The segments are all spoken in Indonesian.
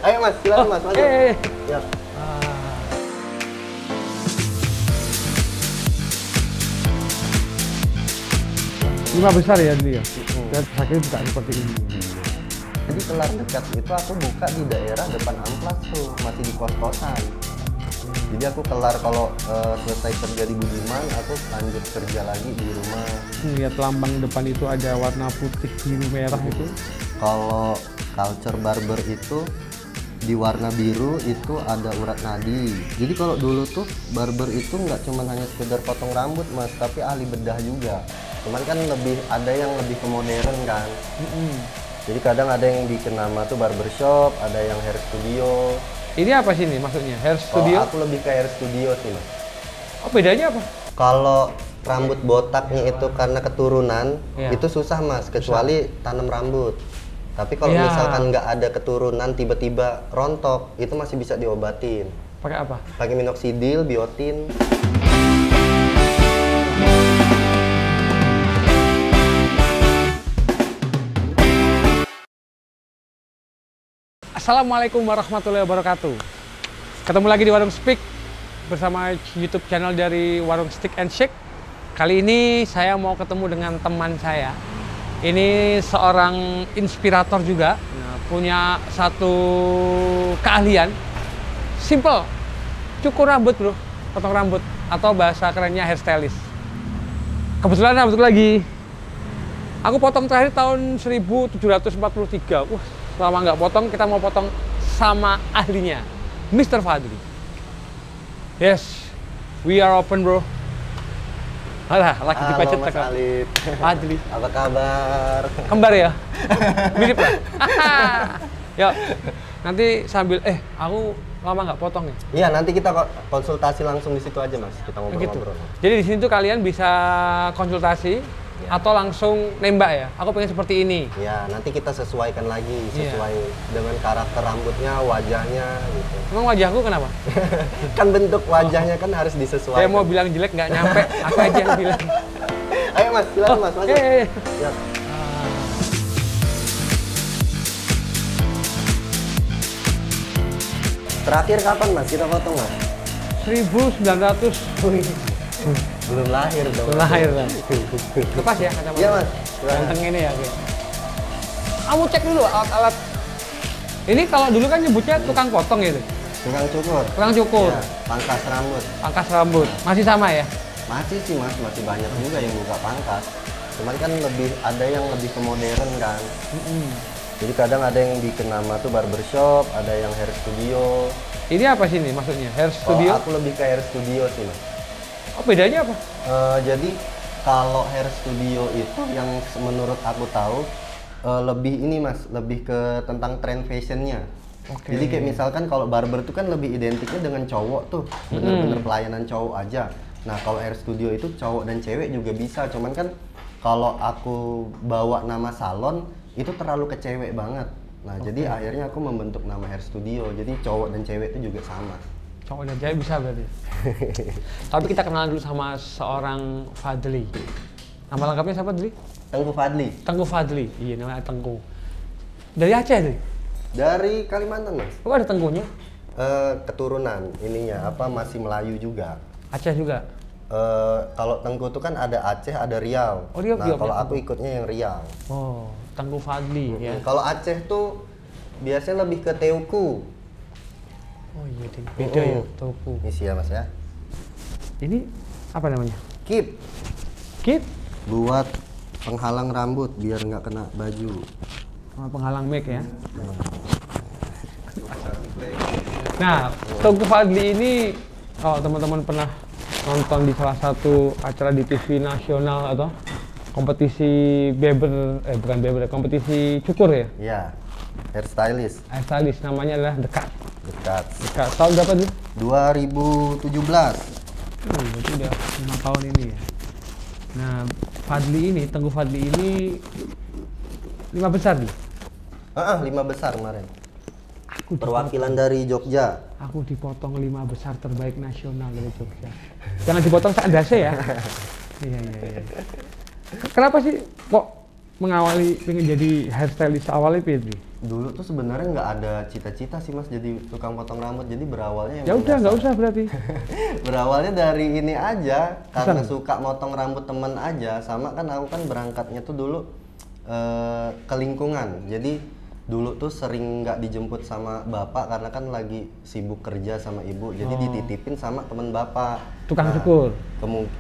Ayo Mas, silakan Mas. Maju. Ya. Lima besar ya dia. Dan sakit buka seperti ini. Jadi kelar dekat itu aku buka di daerah depan Amplas tuh, masih di kos-kosan. Jadi aku kelar kalau selesai kerja di Budiman, aku lanjut kerja lagi di rumah. Lihat lambang depan itu ada warna putih, biru, merah itu. Kalau culture barber itu di warna biru itu ada urat nadi. Jadi kalau dulu tuh barber itu nggak cuma hanya sekedar potong rambut Mas, tapi ahli bedah juga. Cuman kan ada yang lebih ke modern kan. Jadi kadang ada yang bikin nama tuh barbershop, ada yang hair studio. Ini apa sih nih maksudnya? Hair studio? Aku lebih ke hair studio sih Mas. Oh, bedanya apa? Kalau rambut botaknya itu karena keturunan, itu susah Mas, kecuali tanam rambut. Tapi kalau misalkan nggak ada keturunan, tiba-tiba rontok, itu masih bisa diobatin. Pakai apa? Pakai minoxidil, biotin. Assalamualaikum warahmatullahi wabarakatuh. Ketemu lagi di Warung Speak bersama YouTube channel dari Warung Stick and Shake. Kali ini saya mau ketemu dengan teman saya. Ini seorang inspirator juga, punya satu keahlian. Simple, cukur rambut bro, potong rambut, atau bahasa kerennya hairstylist. Kebetulan rambutku lagi, aku potong terakhir tahun 1743. Wah, selama nggak potong, kita mau potong sama ahlinya, Mr. Fadli. Yes, we are open bro. Alah, lagi dipacet Mas Alif. Fadli. Apa kabar? Kembar ya? Mirip lah. Yuk, nanti sambil, aku lama nggak potong ya? Iya, nanti kita konsultasi langsung di situ aja Mas, kita ngobrol-ngobrol. Jadi di sini tuh kalian bisa konsultasi atau langsung nembak ya? Aku pengen seperti ini. Ya, nanti kita sesuaikan lagi, sesuai dengan karakter rambutnya, wajahnya gitu. Emang wajahku kenapa? Kan bentuk wajahnya kan harus disesuaikan. Saya mau bilang jelek nggak nyampe, aku aja yang bilang. Ayo Mas, silakan Mas, maju. Ya. Terakhir kapan Mas kita potong Mas? 1900. Belum lahir dong. Belum lahir lah. Lepas ya kacamata. Iya Mas. Ganteng ini ya. Oke. Kamu cek dulu alat-alat. Ini kalau dulu kan nyebutnya tukang potong gitu. Tukang cukur. Tukang cukur. Ya, pangkas rambut. Pangkas rambut. Masih sama ya? Masih sih Mas, masih banyak juga yang buka pangkas. Cuman kan ada yang lebih ke modern kan. Jadi kadang ada yang bikin nama tuh barbershop, ada yang hair studio. Ini apa sih nih maksudnya? Hair studio? Aku lebih ke hair studio sih Mas. Oh, bedanya apa? Jadi kalau hair studio itu yang menurut aku tahu lebih ini Mas, lebih ke tentang trend fashionnya. Jadi kayak misalkan kalau barber itu kan lebih identiknya dengan cowok tuh, bener-bener pelayanan cowok aja. Nah kalau hair studio itu cowok dan cewek juga bisa, cuman kan kalau aku bawa nama salon itu terlalu ke cewek banget. Nah jadi akhirnya aku membentuk nama hair studio, jadi cowok dan cewek itu juga sama. Cowok dan cewek bisa berarti. Tapi kita kenalan dulu sama seorang Fadli. Nama lengkapnya siapa Dli? Tengku Fadli. Tengku Fadli. Iya, namanya Tengku. Dari Aceh Dli? Dari Kalimantan Mas. Oh, ada Tengkunya? Keturunan ininya apa masih Melayu juga. Aceh juga? Kalau Tengku itu kan ada Aceh, ada Riau. Oh, Riau. Nah kalau aku ikutnya yang Riau. Oh, Tengku Fadli ya. Kalau Aceh tuh biasanya lebih ke Teuku. Oh iya, beda ya, Teuku. Ini sih ya Mas ya. Ini apa namanya? Kip. Kip? Buat penghalang rambut biar nggak kena baju. Oh, penghalang make ya. Nah, Tengku Fadli ini kalau teman-teman pernah nonton di salah satu acara di TV nasional atau kompetisi kompetisi cukur ya? Iya, hairstylist. Hairstylist, namanya adalah Dekat. Dekat. Tahun berapa tuh? 2017. Berarti udah 5 tahun ini ya. Nah, Tengku Fadli ini 5 besar nih? 5 besar kemarin. Perwakilan dari Jogja. Aku dipotong 5 besar terbaik nasional dari Jogja. Jangan dipotong seandase ya. Iya. Kenapa sih kok pengen jadi hairstylist awalnya Pedri? Dulu tuh sebenarnya nggak ada cita-cita sih mas jadi tukang potong rambut, jadi berawalnya Ya udah, nggak usah berarti. berawalnya dari ini aja, karena suka motong rambut temen aja, sama kan aku kan berangkatnya tuh dulu ke lingkungan, jadi dulu tuh sering nggak dijemput sama bapak karena kan lagi sibuk kerja sama ibu, jadi dititipin sama temen bapak. Tukang cukur.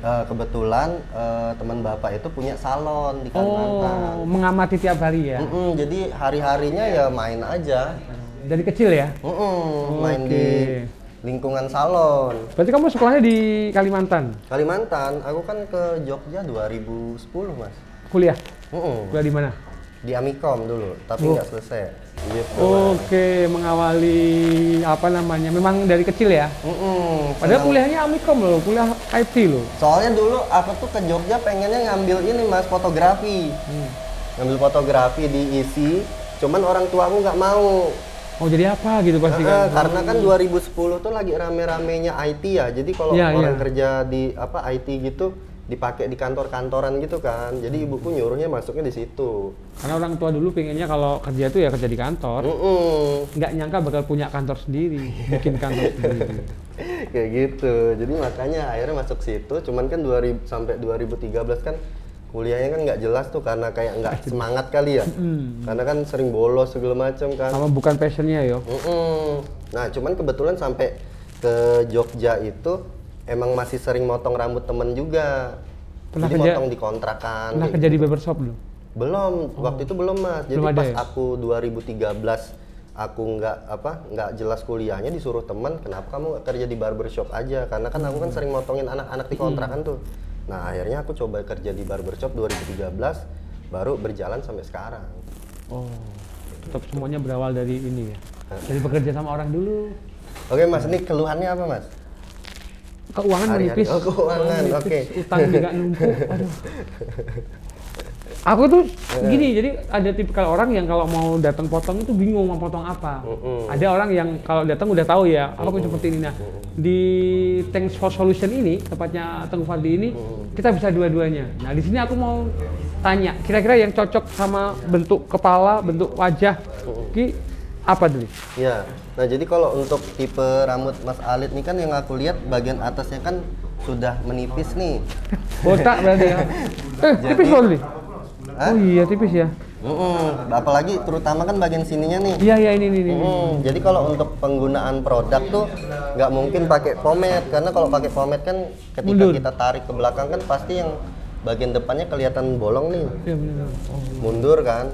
Kebetulan teman bapak itu punya salon di Kalimantan. Oh, mengamati tiap hari ya? Jadi hari-harinya ya main aja. Dari kecil ya? Main di lingkungan salon. Berarti kamu sekolahnya di Kalimantan? Kalimantan, aku kan ke Jogja 2010 mas. Kuliah? Kuliah di mana? Di Amikom dulu, tapi nggak selesai. Gitu, Oke, mengawali apa namanya? Memang dari kecil ya? Padahal kuliahnya Amikom loh, kuliah IT loh. Soalnya dulu aku tuh ke Jogja pengennya ngambil ini mas, fotografi. Ngambil fotografi di ISI, cuman orang tua aku nggak mau. Oh jadi apa gitu pasti kan? Karena kan 2010 tuh lagi rame-ramenya IT ya, jadi kalau orang kerja di apa IT gitu dipakai di kantor-kantoran gitu kan, jadi ibuku nyuruhnya masuknya di situ. Karena orang tua dulu pengennya kalau kerja itu ya kerja di kantor, nggak nyangka bakal punya kantor sendiri, bikin kantor sendiri. Kayak gitu, jadi makanya akhirnya masuk situ. Cuman kan sampai 2013 kan kuliahnya kan nggak jelas tuh karena kayak nggak semangat kali ya, karena kan sering bolos segala macam kan. Sama bukan passionnya yo. Nah cuman kebetulan sampai ke Jogja itu emang masih sering motong rambut temen juga. Pernah jadi kerja, motong di kontrakan. Pernah kerja di barbershop belum? Belum, waktu itu belum mas. Jadi belum pas ya? aku 2013 aku nggak jelas kuliahnya, disuruh teman, kenapa kamu nggak kerja di barbershop aja? Karena kan aku kan sering motongin anak-anak di kontrakan tuh. Nah akhirnya aku coba kerja di barbershop 2013, baru berjalan sampai sekarang. Oh, tetap semuanya berawal dari ini ya? Dari bekerja sama orang dulu. Oke mas, ini keluhannya apa mas? Keuangan menipis. Oh, keuangan, oke. Utang juga numpuk, aduh. Aku tuh gini, jadi ada tipikal orang yang kalau mau datang potong itu bingung mau potong apa. Ada orang yang kalau datang udah tahu ya, aku seperti ini. Nah, di Thanks for Solution ini, tepatnya Teguh Fadli ini, kita bisa dua-duanya. Nah, di sini aku mau tanya, kira-kira yang cocok sama bentuk kepala, bentuk wajah, apa dulu? Ya, nah jadi kalau untuk tipe rambut Mas Alit nih kan yang aku lihat bagian atasnya kan sudah menipis nih. Botak berarti ya? Tipis loh nih. Oh iya tipis ya. Apalagi terutama kan bagian sininya nih. Iya ini. Jadi kalau untuk penggunaan produk tuh nggak mungkin pakai pomade, karena kalau pakai pomade kan ketika kita tarik ke belakang kan pasti yang bagian depannya kelihatan bolong nih. Iya benar. Mundur kan.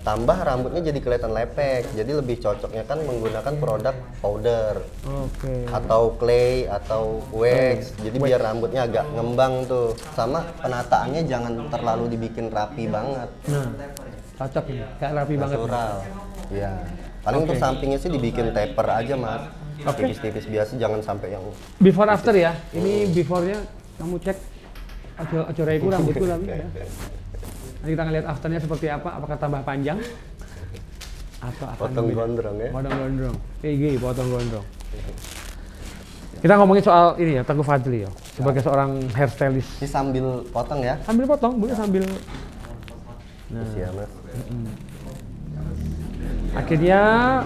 Tambah rambutnya jadi kelihatan lepek, jadi lebih cocoknya kan menggunakan produk powder, atau clay atau wax, jadi biar rambutnya agak ngembang tuh, sama penataannya jangan terlalu dibikin rapi banget. Nah, cocok ya, kayak rapi banget. Natural, ya. Paling untuk sampingnya sih dibikin taper aja mas, tipis-tipis biasa, jangan sampai yang. Before after ya, ini beforenya kamu cek, aja raiku rambutku lagi ya. Nanti kita ngeliat afternya seperti apa, apakah tambah panjang atau akan potong gondrong ya? Potong gondrong, potong gondrong. Kita ngomongin soal ini ya, Teguh Fadli ya, sebagai seorang hairstylist. Ini sambil potong ya? Sambil potong, boleh sambil. Nah, ya, mas. Akhirnya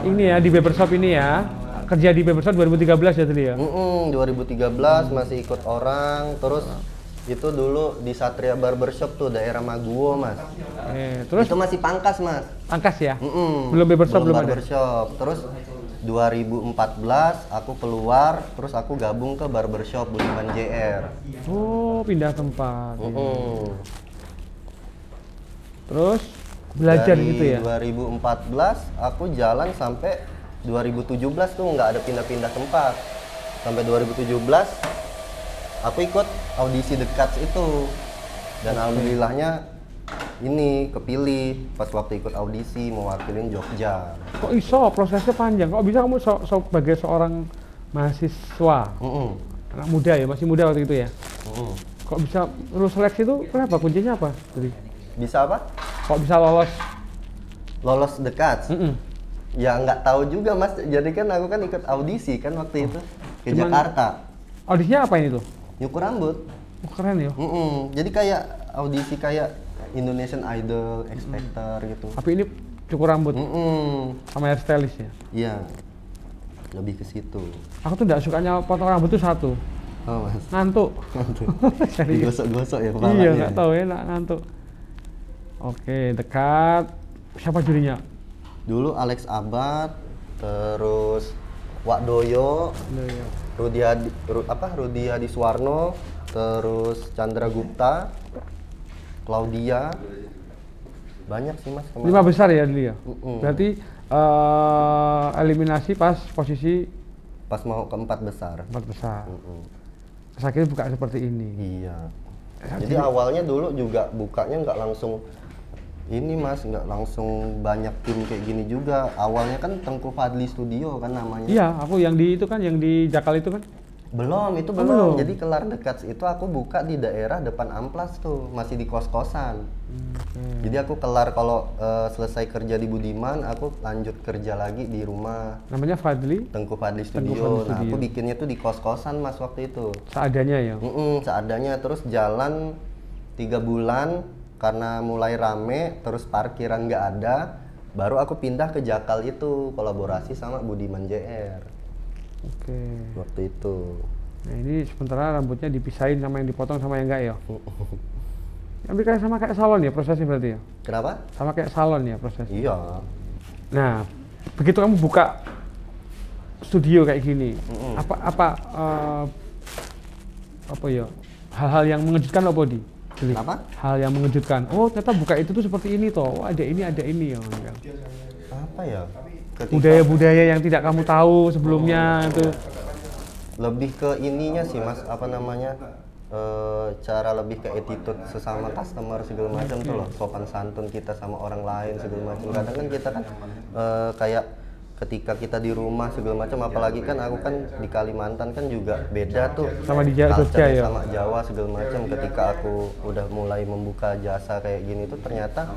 ini ya di barbershop ini ya, kerja di barbershop 2013 ya tadi ya? 2013 masih ikut orang, terus itu dulu di Satria Barbershop tuh daerah Maguwo mas. Terus itu masih pangkas mas. Pangkas ya? Belum barbershop belum barbershop. Terus 2014 aku keluar, terus aku gabung ke barbershop Budiman JR. Oh pindah tempat. Terus belajar dari gitu ya? 2014 aku jalan sampai 2017 tuh nggak ada pindah-pindah tempat. Sampai 2017 aku ikut audisi The Cuts itu, dan alhamdulillahnya ini kepilih pas waktu ikut audisi mewakilin Jogja. Kok iso prosesnya panjang? Kok bisa kamu sebagai seorang mahasiswa, anak muda ya, masih muda waktu itu ya? Kok bisa lulus seleksi itu kenapa? Kuncinya apa? Jadi bisa apa? Kok bisa lolos The Cuts? Ya nggak tahu juga mas, jadi kan aku kan ikut audisi kan waktu itu ke Jakarta. Audisinya apa ini tuh? Nyukur rambut. Oh, keren ya. Jadi kayak audisi kayak Indonesian Idol, X Factor gitu. Tapi ini cukur rambut sama hairstylist ya? Iya, lebih ke situ. Aku tuh nggak sukanya potong rambut tuh satu, Oh mas, ngantuk. Serius. digosok-gosok ya kepalanya. Iya, nggak tahu enak ngantuk. Oke, dekat. Siapa jurinya? Dulu Alex Abad, terus Wak Doyo, Iya. Rudi Hadi Suwarno, terus Chandra Gupta, Claudia, banyak sih mas kemarin. 5 besar ya dulu ya? Mm-mm. Berarti eliminasi pas posisi Pas mau ke 4 besar. 4 besar. Mm-mm. Terus akhirnya buka seperti ini. Iya. Jadi awalnya dulu juga bukanya nggak langsung ini mas, nggak langsung banyak tim kayak gini juga. Awalnya kan Tengku Fadli Studio kan namanya. Iya, aku yang di itu kan, yang di Jakal itu kan. Belum, itu Oh, belum. belum. Jadi Kelar Dekat itu aku buka di daerah depan Amplas tuh, masih di kos-kosan. Jadi aku kelar kalau selesai kerja di Budiman, aku lanjut kerja lagi di rumah Namanya Fadli, Tengku Fadli Tengku Studio. Fadli Nah, aku Studio. bikinnya tuh di kos-kosan mas waktu itu. seadanya ya. Seadanya, terus jalan 3 bulan karena mulai rame, terus parkiran nggak ada, baru aku pindah ke Jakal itu, kolaborasi sama Budiman JR Oke. waktu itu. Nah ini sementara rambutnya dipisahin sama yang dipotong sama yang enggak ya? Hampir kayak sama kayak salon ya prosesnya berarti ya? Kenapa? Sama kayak salon ya prosesnya? Iya. Nah, begitu kamu buka studio kayak gini, apa ya? Hal-hal yang mengejutkan apa di? Jadi, Kenapa? hal yang mengejutkan. Oh, ternyata buka itu tuh seperti ini toh. Oh, ada ini ya. Apa ya? Budaya-budaya yang tidak kamu tahu sebelumnya itu. Lebih ke ininya sih mas, apa namanya, cara lebih ke attitude sesama customer segala macam tuh loh, sopan santun kita sama orang lain segala macam. Kadang kan kita kan kayak ketika kita di rumah segala macam, apalagi kan aku kan di Kalimantan kan juga beda tuh Sama di Jogja culture-nya ya? sama Jawa segala macam. Ketika aku udah mulai membuka jasa kayak gini tuh ternyata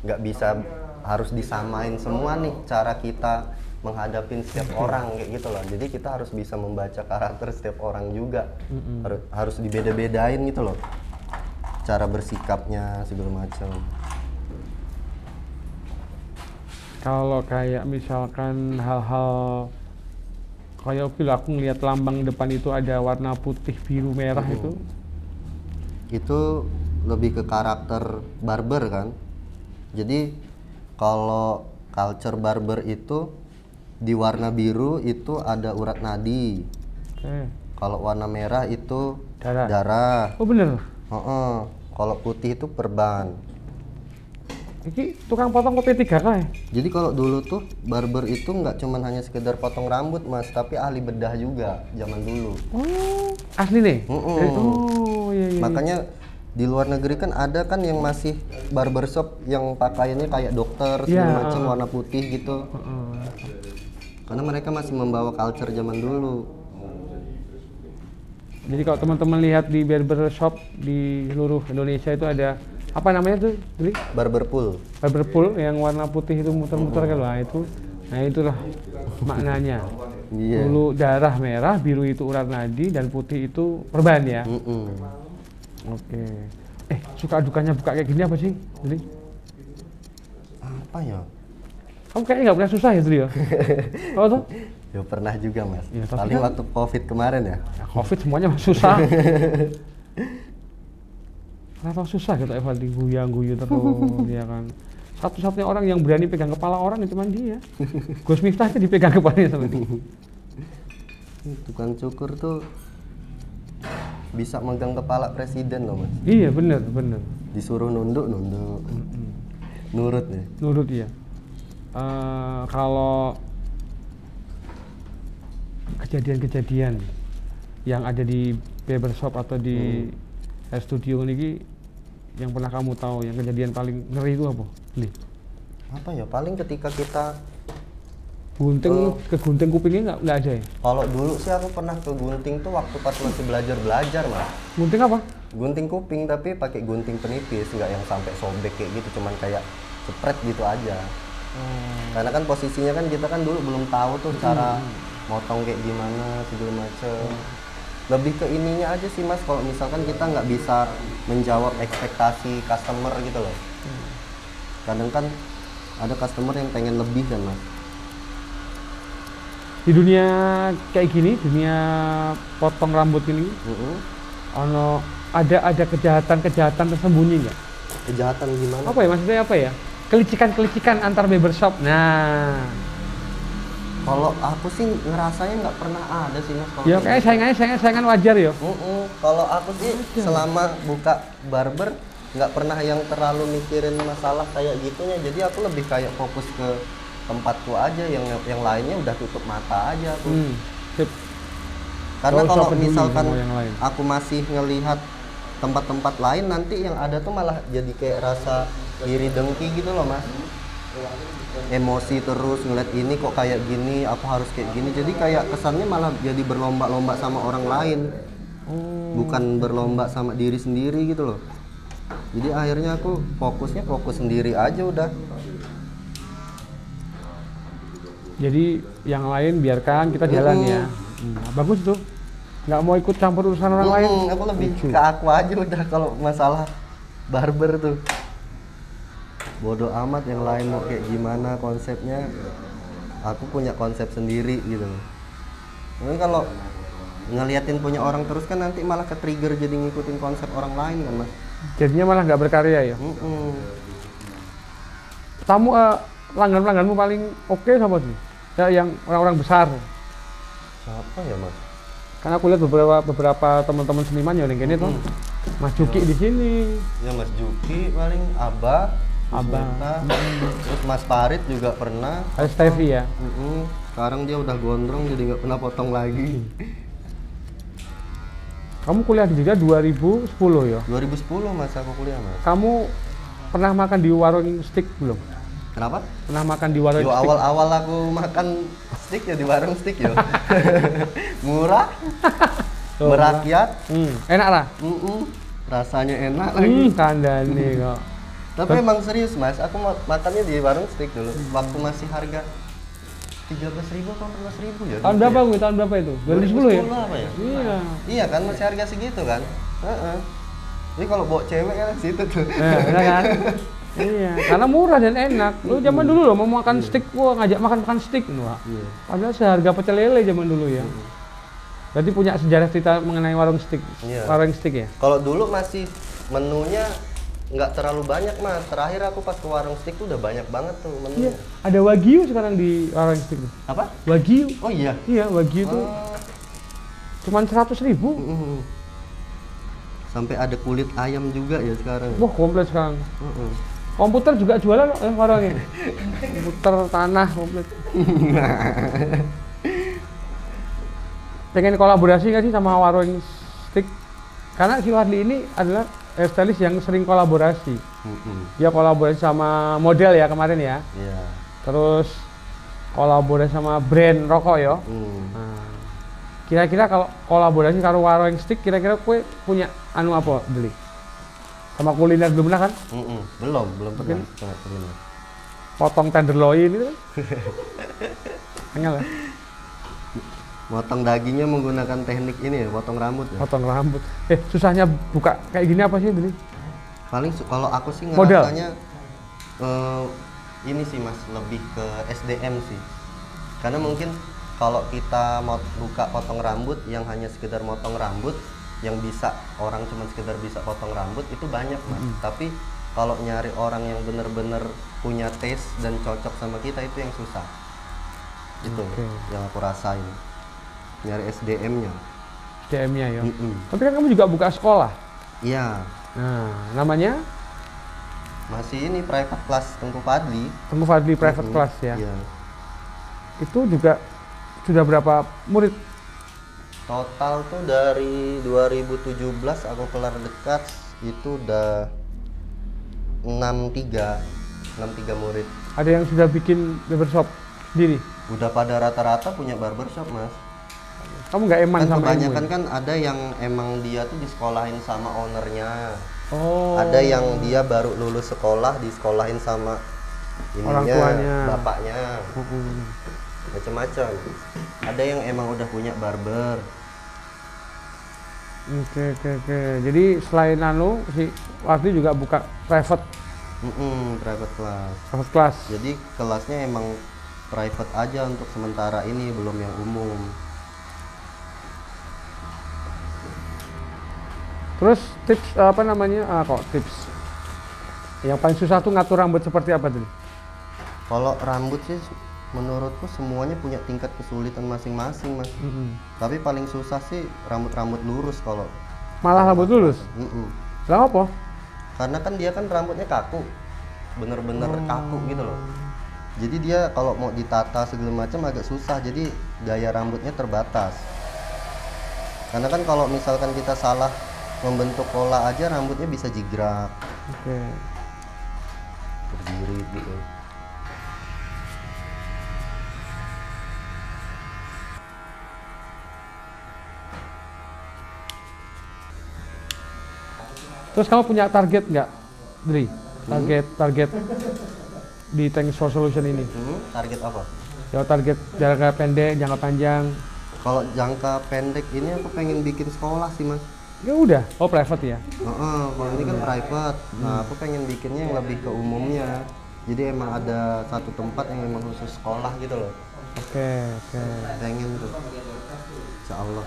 nggak bisa harus disamain semua nih cara kita menghadapin setiap orang kayak gitu loh. Jadi kita harus bisa membaca karakter setiap orang juga. Harus dibeda-bedain gitu loh. Cara bersikapnya segala macam. Kalau kayak misalkan hal-hal kayak aku ngeliat lambang depan itu ada warna putih, biru, merah Itu lebih ke karakter barber kan. Jadi kalau culture barber itu di warna biru itu ada urat nadi. Oke. Kalau warna merah itu Darah. darah. Oh bener? Kalau putih itu perban. Ini tukang potong kopi 3K ya? Jadi kalau dulu tuh barber itu nggak cuman hanya sekedar potong rambut mas, tapi ahli bedah juga zaman dulu. Oh, asli nih? Oh iya. Makanya di luar negeri kan ada kan yang masih barbershop yang pakaiannya kayak dokter segala macam warna putih gitu. Karena mereka masih membawa culture zaman dulu. Jadi kalau teman-teman lihat di barbershop di seluruh Indonesia itu ada apa namanya tuh? Barber pool. Barber pool yang warna putih itu muter-muter kan, nah itulah maknanya. Iya. Dulu darah merah, biru itu urat nadi, dan putih itu perban ya. Oke. Suka dukanya buka kayak gini apa sih? Jadi Apa ya? kamu kayaknya nggak pernah susah ya dulu ya? Oh tuh? Ya pernah juga mas. Ya, tapi paling kan- waktu COVID kemarin ya. Ya, Covid semuanya susah. Kenapa susah gitu Eval diguyang-guyu terus ya kan? Satu-satunya orang yang berani pegang kepala orang itu cuma dia. Gus Miftah aja dipegang kepalanya sama dia. Tukang cukur tuh bisa megang kepala presiden loh mas. Iya bener. Disuruh nunduk. Nurut nih. Nurut dia. Kalau kejadian-kejadian yang ada di barbershop atau di hair studio ini yang pernah kamu tahu yang kejadian paling ngeri itu apa? Apa ya? Paling ketika kita Ke gunting kupingnya nggak ada ya? kalau dulu sih aku pernah ke gunting tuh waktu pas masih belajar mas. Gunting apa? Gunting kuping tapi pakai gunting penipis, nggak yang sampai sobek kayak gitu, cuman kayak spread gitu aja. Karena kan posisinya kan kita kan dulu belum tahu tuh cara motong kayak gimana segala macem. Lebih ke ininya aja sih mas, kalau misalkan kita nggak bisa menjawab ekspektasi customer gitu loh. Kadang kan ada customer yang pengen lebih kan mas. Di dunia kayak gini, dunia potong rambut ini, ono ada kejahatan tersembunyi nggak? Kejahatan gimana? Apa ya maksudnya apa ya? Kelicikan antar barbershop. Nah, kalau aku sih ngerasanya nggak pernah ada sih mas. ya kayak saingan wajar ya. Kalau aku sih selama buka barber nggak pernah yang terlalu mikirin masalah kayak gitunya. Jadi aku lebih kayak fokus ke tempatku aja, yang lainnya udah tutup mata aja aku. Sip. Karena Gak usah kalau peduli misalkan sama yang lain. aku masih ngelihat tempat-tempat lain, nanti yang ada tuh malah jadi kayak rasa iri dengki gitu loh mas. Emosi terus ngeliat ini kok kayak gini, aku harus kayak gini. Jadi kayak kesannya malah jadi berlomba-lomba sama orang lain, bukan berlomba sama diri sendiri gitu loh. Jadi akhirnya aku fokus sendiri aja udah. Jadi yang lain biarkan kita jalan ya. Bagus tuh. Nggak mau ikut campur urusan orang lain. Aku lebih ke aku aja udah kalau masalah barber tuh. Bodoh amat yang lain mau kayak gimana konsepnya. Aku punya konsep sendiri gitu. Mungkin kalau ngeliatin punya orang terus kan nanti malah ke trigger jadi ngikutin konsep orang lain kan mas. Jadinya malah nggak berkarya ya. Tamu pelangganmu paling oke sama sih? Ya, yang orang-orang besar. Siapa ya mas? Karena aku lihat beberapa teman-teman seniman yang gini tuh, Mas Juki di sini. Ya Mas Juki paling Abah. Terus Mas Farid juga pernah. Ada Stevie ya. Sekarang dia udah gondrong jadi nggak pernah potong lagi. Kamu kuliah di Jogja 2010 ya? 2010 mas aku kuliah mas. Kamu pernah makan di warung steak belum? Kenapa? Pernah makan di warung steak? Awal-awal aku makan steak ya di warung steak ya. Murah, merakyat, enak lah. rasanya enak lagi. Kandani kok. Tapi emang serius mas, aku makannya di warung steak dulu. Waktu masih harga 13.000 atau 14.000 ya. Tahun berapa gue? Tahun berapa itu? 2010 ya? Apa ya? Iya. Iya kan masih harga segitu kan. Jadi kalau bawa cewek kan situ tuh. Benar kan? Iya, karena murah dan enak. Lu zaman dulu loh mau makan steak, gua ngajak makan steak wah. Iya. Padahal seharga pecel lele zaman dulu ya. Berarti punya sejarah cerita mengenai warung steak. Iya. Warung steak ya? Kalau dulu masih menunya nggak terlalu banyak mas. Terakhir aku pas ke warung steak tuh udah banyak banget tuh menunya. Iya. Ada wagyu sekarang di warung steak tuh. Apa? Wagyu. Oh iya. Iya, wagyu tuh cuman 100.000. Sampai ada kulit ayam juga ya sekarang. Wah, komplit sekarang. Komputer juga jualan warungnya. Komputer tanah komplit. Pengen kolaborasi nggak sih sama warung steak? Karena si Wadli ini adalah stylist yang sering kolaborasi. Dia kolaborasi sama model ya kemarin ya. Iya. Terus kolaborasi sama brand rokok ya. Nah, kira-kira kalau kolaborasi karo warung steak, kira-kira kue punya anu apa beli? Sama kuliner belum pernah kan? Belum pernah kuliner. Potong tenderloin itu kan? Enggak lah. Motong dagingnya menggunakan teknik ini ya, potong rambut ya? Potong rambut. Susahnya buka kayak gini apa sih beli? Paling kalau aku sih ngerasanya ini sih mas, lebih ke SDM sih. Karena mungkin kalau kita mau buka potong rambut yang hanya sekedar motong rambut, yang bisa orang cuma sekedar bisa potong rambut itu banyak mas. Tapi kalau nyari orang yang bener-bener punya taste dan cocok sama kita itu yang susah. Itu yang aku rasain. Nyari SDM-nya. SDM-nya ya. Tapi kan kamu juga buka sekolah. Iya. Nah, namanya? Masih ini private class Tengku Fadli. Tengku Fadli private class ya. Iya. Itu juga sudah berapa murid? Total tuh dari 2017 aku kelar dekat itu udah 63 murid. Ada yang sudah bikin barbershop sendiri? Udah pada rata-rata punya barbershop mas. Kamu nggak eman kan sama kebanyakan ilmu? Kan ada yang emang dia tuh disekolahin sama ownernya. Oh. Ada yang dia baru lulus sekolah disekolahin sama ininya, orang tuanya, bapaknya. Macam-macam. Ada yang emang udah punya barber. Oke. Jadi selain si Wardi juga buka private Private class. Private class. Jadi kelasnya emang private aja untuk sementara ini, belum yang umum. Terus tips apa namanya? Tips. Yang paling susah tuh ngatur rambut seperti apa tuh? Kalau rambut sih menurutku semuanya punya tingkat kesulitan masing-masing, Mas. Tapi paling susah sih rambut-rambut lurus kalau. Malah rambut lurus? Lah apa? Karena kan dia kan rambutnya kaku. Bener-bener kaku gitu loh. Jadi dia kalau mau ditata segala macam agak susah, jadi gaya rambutnya terbatas. Karena kan kalau misalkan kita salah membentuk pola aja rambutnya bisa jigrak. Oke. Berdiri gitu. Terus kamu punya target nggak, Dri? Target di Thanks for Solution ini? Target apa? Ya target jangka pendek, jangka panjang. Kalau jangka pendek ini aku pengen bikin sekolah sih, Mas. Ya udah, private ya? Kalau ini kan private. Nah, aku pengen bikinnya yang lebih ke umumnya. Jadi emang ada satu tempat yang memang khusus sekolah gitu loh. Oke. Pengen tuh. Insya Allah.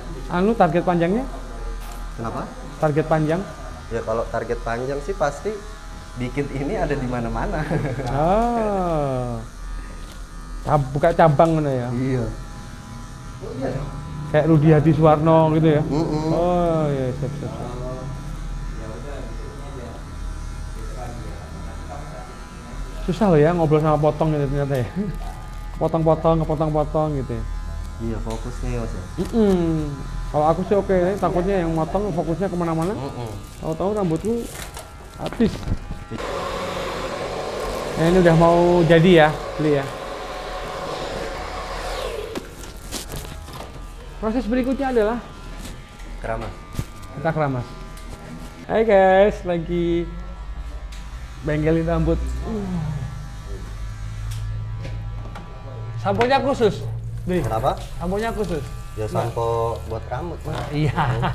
Target panjangnya? Kenapa? Target panjang? Ya kalau target panjang sih pasti bikin ini ada di mana-mana. Buka cabang mana ya? Iya. Kayak Rudi Hadi Suwarno gitu ya? Oh iya, siap. Susah loh ya ngobrol sama potong gitu ternyata ya. Potong gitu ya. Iya, fokusnya ya, Mas ya. Kalau aku sih oke, takutnya yang motong fokusnya kemana-mana. Tahu-tahu rambutku habis. Nah, ini udah mau jadi ya, beli ya. Proses berikutnya adalah Keramas. kita keramas. Hai guys, lagi bengkelin rambut. Samponya khusus. Kenapa? Samponya khusus. Ya sampo buat rambut, Mas. Iya.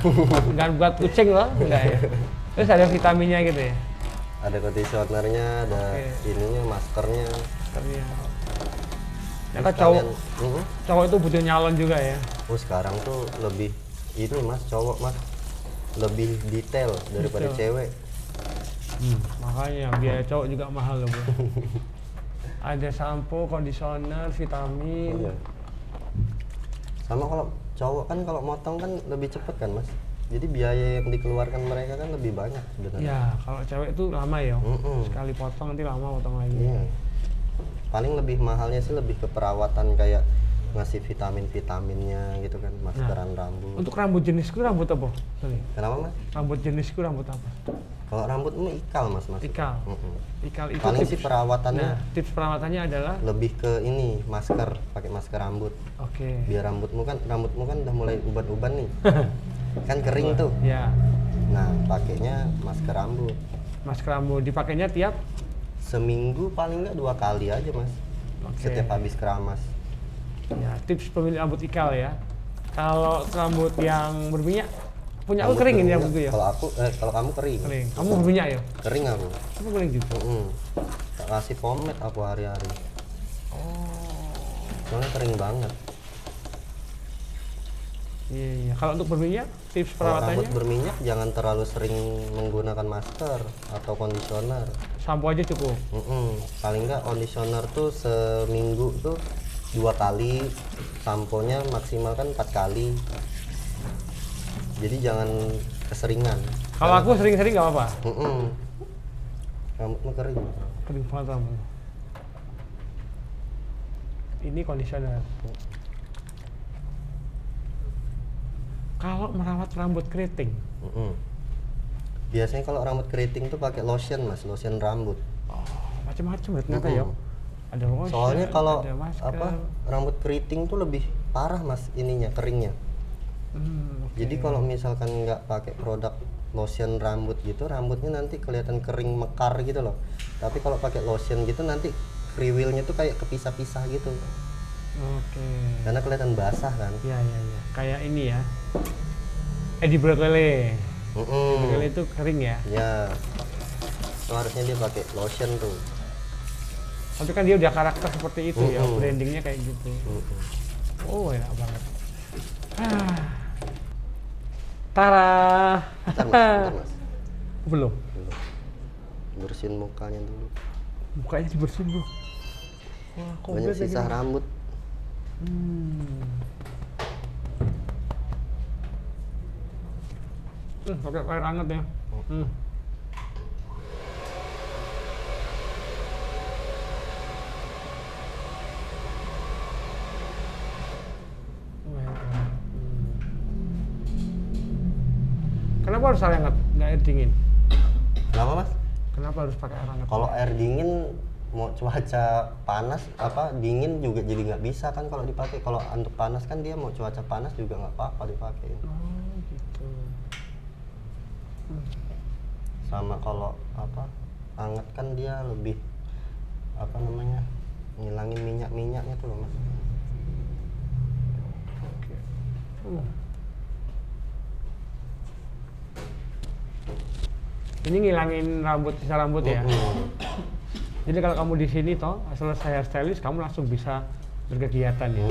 Enggak buat kucing loh, enggak ya. Terus ada vitaminnya gitu ya. Ada conditionernya, ada ininya, maskernya. Maskernya. Ternyata cowok itu butuh nyalon juga ya. Sekarang tuh lebih ini, Mas, cowok, Mas. Lebih detail daripada cewek. Makanya biaya cowok juga mahal loh, Bro. Ada sampo, conditioner, vitamin. Iya. Sama kalau cowok kan kalau motong kan lebih cepet kan, Mas. Jadi biaya yang dikeluarkan mereka kan lebih banyak sebenarnya. Ya, kalau cewek itu lama ya. Sekali potong nanti lama potong lagi. Iya. Paling lebih mahalnya sih lebih ke perawatan kayak ngasih vitaminnya gitu kan, maskeran rambut. Untuk rambut jenisku rambut apa? Kenapa, Mas? Rambut jenisku rambut apa? Kalau rambutmu ikal, Mas. Ikal. Ikal itu paling sih perawatannya. Tips perawatannya adalah lebih ke ini, masker, pakai masker rambut. Oke. Biar rambutmu kan udah mulai uban-uban nih. Kan kering tuh. Ya. Nah, pakainya masker rambut. Masker rambut dipakainya tiap seminggu paling nggak 2 kali aja, Mas. Setiap habis keramas. Ya, tips pemilih rambut ikal ya. Kalau rambut yang berminyak, punya aku kering ini rambut ya. Kalau kamu kering. Kering. Kamu berminyak ya? Kering aku. Kamu kering juga. Tak kasih pomade aku hari-hari. Soalnya kering banget. Iya. Kalau untuk berminyak, tips Kalau perawatannya? rambut berminyak jangan terlalu sering menggunakan masker atau conditioner. Sampo aja cukup. Paling nggak conditioner tuh seminggu tuh 2 kali, samponya maksimal kan 4 kali. Jadi jangan keseringan. Kalau aku sering-sering nggak apa-apa. Rambutmu kering. Kering banget rambut. Ini conditioner. Kalau merawat rambut keriting, biasanya kalau rambut keriting tuh pakai lotion, Mas, lotion rambut. Macam-macam ya ternyata ya. Ada lotion. Soalnya kalau ada masker. rambut keriting tuh lebih parah, Mas, ininya keringnya. Jadi kalau misalkan nggak pakai produk lotion rambut gitu, rambutnya nanti kelihatan kering mekar gitu loh. Tapi kalau pakai lotion gitu nanti free wheel-nya tuh kayak kepisah-pisah gitu. Karena kelihatan basah kan. Iya. Kayak ini ya. Edi Brokoli. Brokoli itu kering ya. Ya. Itu harusnya dia pakai lotion tuh. Tapi kan dia udah karakter seperti itu ya, brandingnya kayak gitu. Oh enak banget. Tara. Bentar, Mas. Belum. Bersihin mukanya dulu. Mukanya dibersihin bro. Wah, Banyak sisa rambut. Pakai air hangat ya. Kenapa harus air hangat, nggak air dingin? Kenapa Mas? Kenapa harus pakai air hangat? Kalau air dingin mau cuaca panas dingin juga jadi nggak bisa kan kalau dipakai. Kalau untuk panas kan dia mau cuaca panas juga nggak apa-apa dipakai. Oh gitu. Sama kalau hangat kan dia lebih ngilangin minyak-minyaknya tuh loh Mas. Ini ngilangin sisa rambut ya. Jadi kalau kamu di sini selesai hairstylist, kamu langsung bisa berkegiatan ya.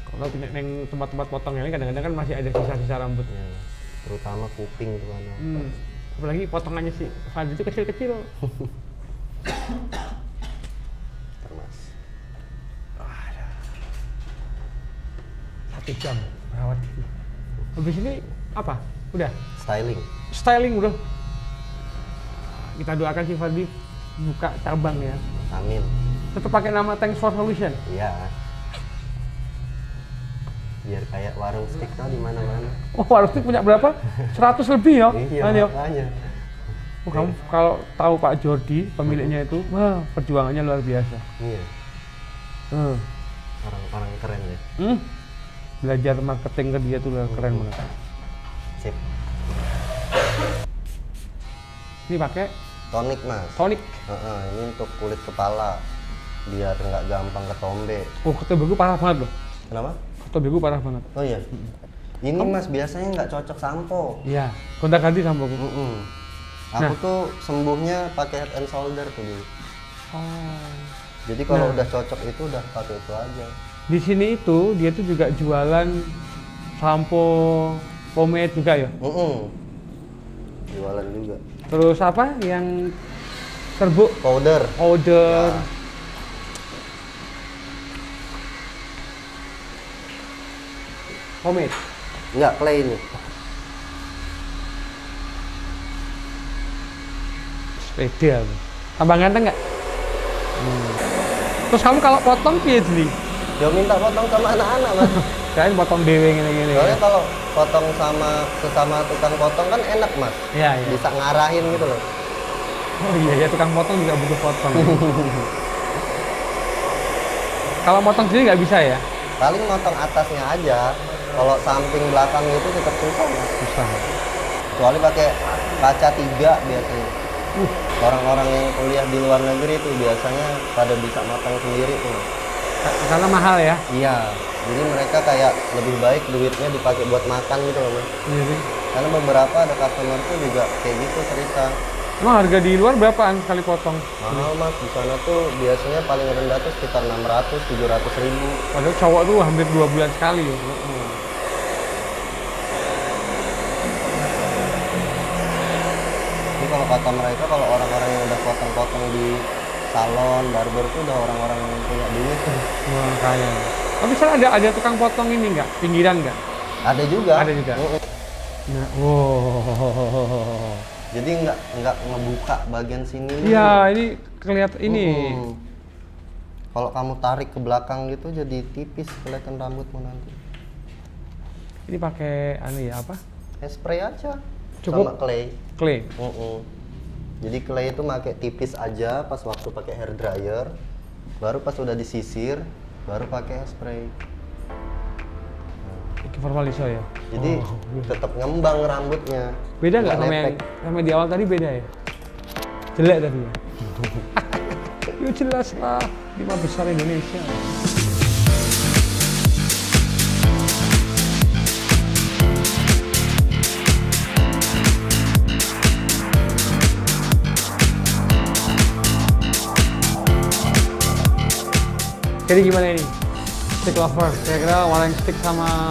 Kalau neng tempat-tempat potong ini kadang-kadang kan masih ada sisa-sisa rambut. Terutama kuping tuh kan. Apalagi potongannya si Fadli itu kecil-kecil. Mas. 1 jam merawat ini. Habis ini apa? Udah? Styling bro. Kita doakan si Fadli buka cabang ya. Amin. Tetap pakai nama Thanks for Solution. Iya. Biar kayak warung stick di mana-mana. Oh, warung stick punya berapa? 100 lebih ya? Iya, makanya. Kamu kalau tahu Pak Jordi, pemiliknya itu, wah perjuangannya luar biasa. Iya. Orang-orang keren ya. Belajar marketing ke dia tuh keren banget. Sip. Ini pakai tonik Mas. Tonik. Ini untuk kulit kepala biar nggak gampang ketombe. Oh, ketembegu parah banget loh. Kenapa? Ketembegu parah banget. Oh iya. Ini Mas biasanya nggak cocok sampo. Iya. Gonta ganti sampo. Aku tuh sembuhnya pakai Head and Shoulder tuh dulu. Oh. Jadi kalau udah cocok itu udah pakai itu aja. Di sini itu dia tuh juga jualan sampo, pomade juga ya. Jualan juga. Terus apa yang serbuk? Powder. Ya. Pomade? Enggak, clay ini. Sepeda. Tambah ganteng nggak? Terus kamu kalau potong piye jadi? Dia minta potong sama anak-anak Mas. Kalian potong dewe gini-gini. Soalnya kalau potong sama sesama tukang potong kan enak Mas. Iya. Bisa ngarahin gitu loh. Oh iya ya, tukang potong juga butuh potong. Kalau potong sendiri nggak bisa ya? Paling motong atasnya aja. Kalau samping belakang itu tetap susah Mas. Susah. Kecuali pakai kaca 3 biasanya. Orang-orang yang kuliah di luar negeri itu biasanya pada bisa motong sendiri tuh. Karena mahal ya? Iya. Jadi mereka kayak lebih baik duitnya dipakai buat makan gitu loh Mas. Iya. Karena beberapa ada customer tuh juga kayak gitu cerita. Emang harga di luar berapaan sekali potong? Mahal Mas, di sana tuh biasanya paling rendah tuh sekitar 600-700 ribu. Padahal cowok tuh hampir 2 bulan sekali ya. Jadi kalau kata mereka, kalau orang-orang yang udah potong-potong di salon, barber tuh udah orang-orang yang punya duit tuh. Wah, kaya. Tapi sekarang ada tukang potong ini nggak? Pinggiran nggak? Ada juga. Ada juga. Nah, wow. Jadi nggak ngebuka bagian sini. Iya, ini kelihatan ini. Kalau kamu tarik ke belakang gitu jadi tipis kelihatan rambutmu nanti. Ini pakai ya apa? Spray aja. Cukup sama clay. Clay. Jadi clay itu pakai tipis aja pas waktu pakai hair dryer. Baru pas udah disisir, baru pakai spray. Ini formaliso ya. Jadi tetap ngembang rambutnya. Beda nggak sama di awal tadi beda ya? Jelek tadi ya? Ya jelas lah, 5 besar Indonesia. Jadi gimana ini? Stick lover, kira-kira Waring Stick sama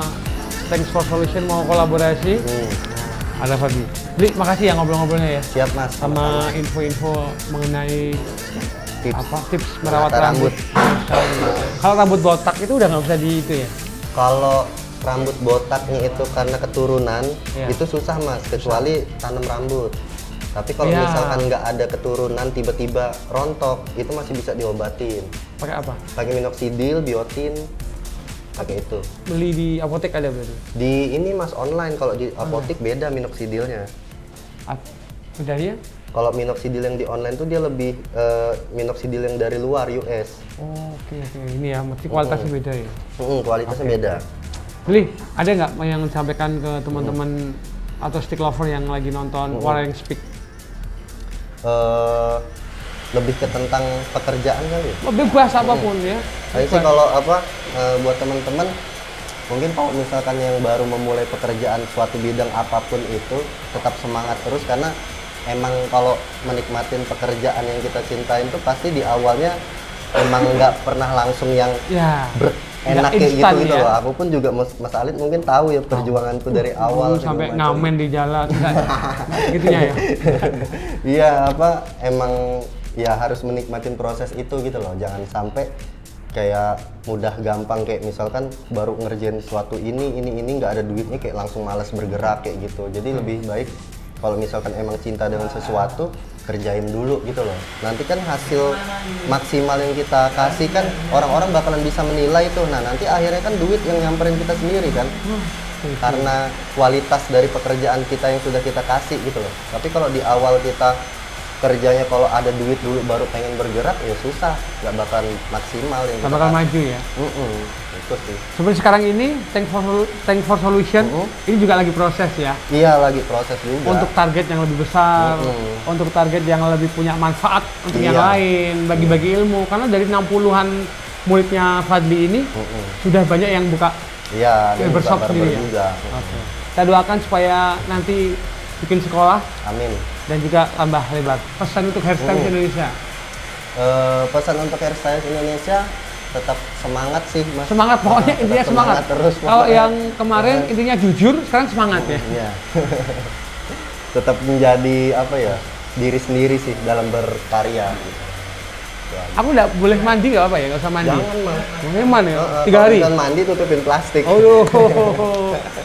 Thanks for Solution mau kolaborasi. Ada Fabi. Bli, makasih ya ngobrol-ngobrolnya ya. Siap mas. Sama info-info mengenai tips merawat Menata rambut. Kalau rambut botak itu udah nggak bisa di itu ya? Kalau rambut botaknya itu karena keturunan, Iya. itu susah mas, kecuali tanam rambut. Tapi kalau Iya. misalkan nggak ada keturunan, tiba-tiba rontok, itu masih bisa diobatin. Pakai apa? Pakai minoxidil, biotin, pakai itu. Beli di apotek ada berarti? Di ini mas online, kalau di apotek beda minoxidilnya. Udah ya? Kalau minoxidil yang di online tuh dia lebih minoxidil yang dari luar US. Oh, oke. Ini ya, mesti kualitasnya beda ya? Kualitasnya beda. Beli, ada nggak yang disampaikan ke teman-teman atau stick lover yang lagi nonton Waring Speak? Lebih ke tentang pekerjaan kali ya? Bebas apapun ya. Tapi sih kalau buat teman-teman mungkin kalau misalkan yang baru memulai pekerjaan suatu bidang apapun itu tetap semangat terus, karena emang kalau menikmatin pekerjaan yang kita cintain tuh pasti di awalnya emang nggak pernah langsung yang enak kayak gitu ya? loh. Aku pun juga Mas Alit mungkin tahu ya perjuanganku dari awal sampai ngamen di jalan gitunya ya. Iya emang ya harus menikmatin proses itu gitu loh. Jangan sampai kayak mudah gampang, kayak misalkan baru ngerjain suatu ini nggak ada duitnya kayak langsung malas bergerak kayak gitu. Jadi lebih baik kalau misalkan emang cinta dengan sesuatu, kerjain dulu gitu loh. Nanti kan hasil maksimal yang kita kasih kan orang-orang bakalan bisa menilai tuh. Nah nanti akhirnya kan duit yang nyamperin kita sendiri kan. Karena kualitas dari pekerjaan kita yang sudah kita kasih gitu loh. Tapi kalau di awal kita kerjanya kalau ada duit dulu baru pengen bergerak, ya susah, nggak bakal maksimal yang Nggak bakal maju ya. Itu sih. Seperti sekarang ini Thanks for Solution ini juga lagi proses ya. Iya, lagi proses juga. Untuk target yang lebih besar, untuk target yang lebih punya manfaat untuk yang lain, bagi-bagi ilmu. Karena dari 60-an muridnya Fadli ini sudah banyak yang buka barbershop sendiri ya. Oke. Kita doakan supaya nanti bikin sekolah. Amin. Dan juga tambah lebar. Pesan untuk hairstyle Indonesia. Pesan untuk hairstyle Indonesia, tetap semangat sih mas. Semangat, pokoknya intinya semangat. Terus. Kalau yang kemarin intinya jujur, sekarang semangat ya. Iya. Tetap menjadi diri sendiri sih dalam berkarya. Gitu. Aku nggak boleh mandi nggak apa ya, nggak usah mandi. Jangan mas. Nyaman ya, 3 hari. Kalau mandi tutupin plastik.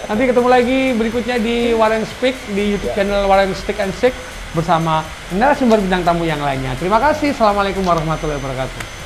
Nanti ketemu lagi berikutnya di Waring Speak di YouTube channel Waring Stick and Shake bersama narasumber bintang tamu yang lainnya. Terima kasih. Assalamualaikum warahmatullahi wabarakatuh.